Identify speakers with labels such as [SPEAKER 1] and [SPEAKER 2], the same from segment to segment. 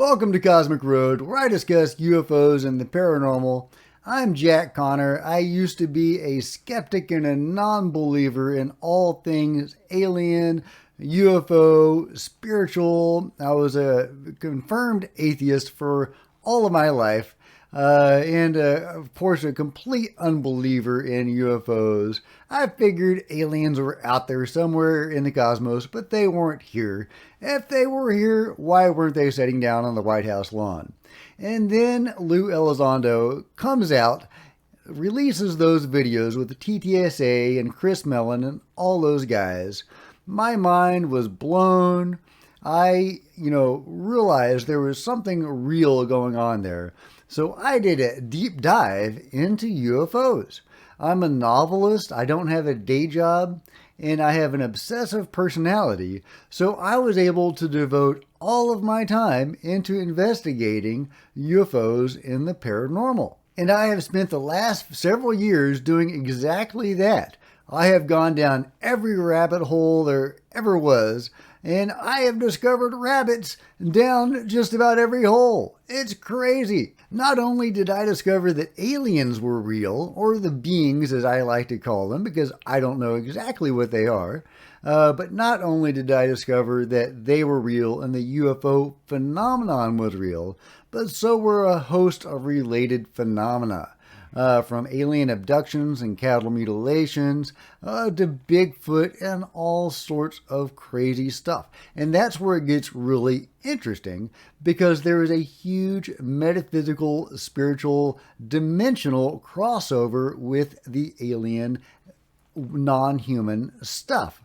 [SPEAKER 1] Welcome to Cosmic Road, where I discuss UFOs and the paranormal. I'm Jack Connor. I used to be a skeptic and a non-believer in all things alien, UFO, spiritual. I was a confirmed atheist for all of my life. And of course, a complete unbeliever in UFOs. I figured aliens were out there somewhere in the cosmos, but they weren't here. If they were here, why weren't they sitting down on the White House lawn? And then Lou Elizondo comes out, releases those videos with the TTSA and Chris Mellon and all those guys. My mind was blown. I, realized there was something real going on there. So I did a deep dive into UFOs. I'm a novelist, I don't have a day job, and I have an obsessive personality, so I was able to devote all of my time into investigating UFOs in the paranormal. And I have spent the last several years doing exactly that. I have gone down every rabbit hole there ever was, and I have discovered rabbits down just about every hole. It's crazy. Not only did I discover that aliens were real, or the beings as I like to call them, because I don't know exactly what they are, but not only did I discover that they were real and the UFO phenomenon was real, but so were a host of related phenomena. From alien abductions and cattle mutilations to Bigfoot and all sorts of crazy stuff. And that's where it gets really interesting, because there is a huge metaphysical, spiritual, dimensional crossover with the alien non-human stuff.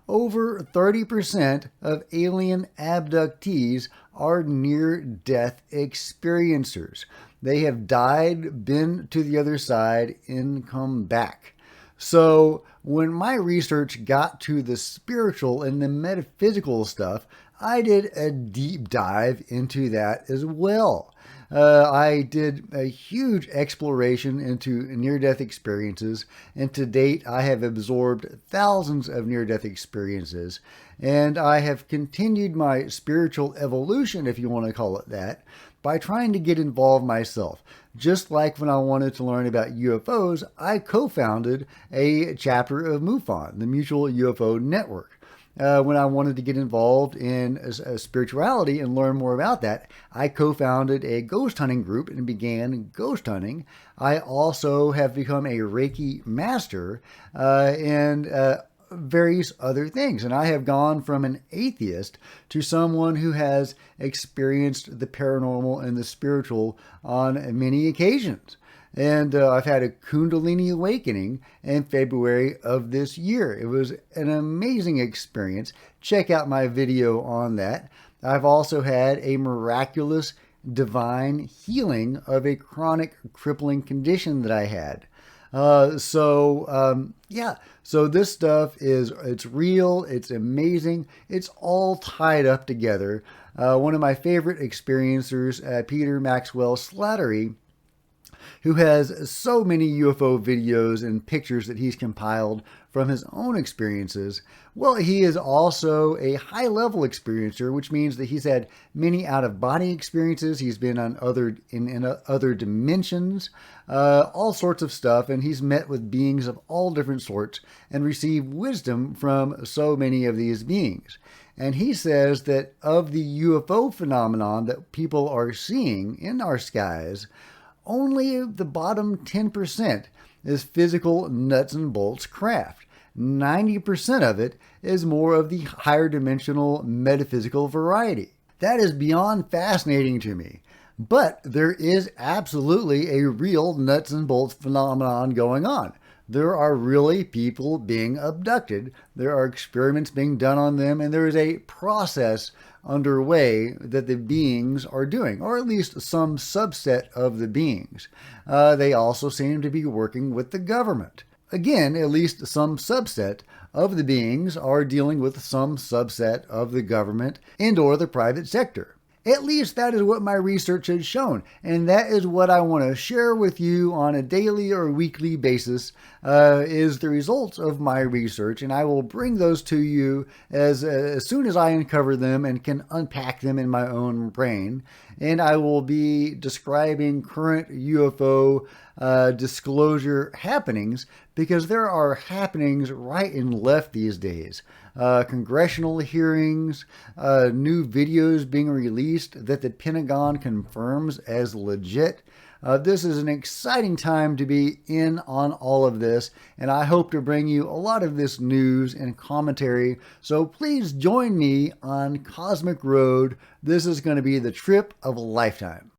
[SPEAKER 1] Over 30% of alien abductees are near-death experiencers. They have died, been to the other side, and come back. So when my research got to the spiritual and the metaphysical stuff, I did a deep dive into that as well. I did a huge exploration into near-death experiences, and to date I have absorbed thousands of near-death experiences, and I have continued my spiritual evolution, if you want to call it that, by trying to get involved myself. Just like when I wanted to learn about UFOs, I co-founded a chapter of MUFON, the Mutual UFO Network. When I wanted to get involved in spirituality and learn more about that, I co-founded a ghost hunting group and began ghost hunting. I also have become a Reiki master and various other things. And I have gone from an atheist to someone who has experienced the paranormal and the spiritual on many occasions. And I've had a Kundalini awakening in February of this year. It was an amazing experience. Check out my video on that. I've also had a miraculous divine healing of a chronic crippling condition that I had. So this stuff it's real, it's amazing, it's all tied up together. One of my favorite experiencers, Peter Maxwell Slattery, who has so many UFO videos and pictures that he's compiled from his own experiences. Well, he is also a high-level experiencer, which means that he's had many out-of-body experiences. He's been on in other dimensions, all sorts of stuff, and he's met with beings of all different sorts and received wisdom from so many of these beings. And he says that of the UFO phenomenon that people are seeing in our skies, only the bottom 10% is physical nuts and bolts craft. 90% of it is more of the higher dimensional metaphysical variety. That is beyond fascinating to me. But there is absolutely a real nuts and bolts phenomenon going on. There are really people being abducted. There are experiments being done on them, and there is a process underway that the beings are doing, or at least some subset of the beings. They also seem to be working with the government. Again, at least some subset of the beings are dealing with some subset of the government and or the private sector. At least that is what my research has shown, and that is what I want to share with you on a daily or weekly basis. Is the results of my research, and I will bring those to you as soon as I uncover them and can unpack them in my own brain. And I will be describing current UFO disclosure happenings, because there are happenings right and left these days. Congressional hearings, new videos being released that the Pentagon confirms as legit. This is an exciting time to be in on all of this, and I hope to bring you a lot of this news and commentary. So please join me on Cosmic Road. This is going to be the trip of a lifetime.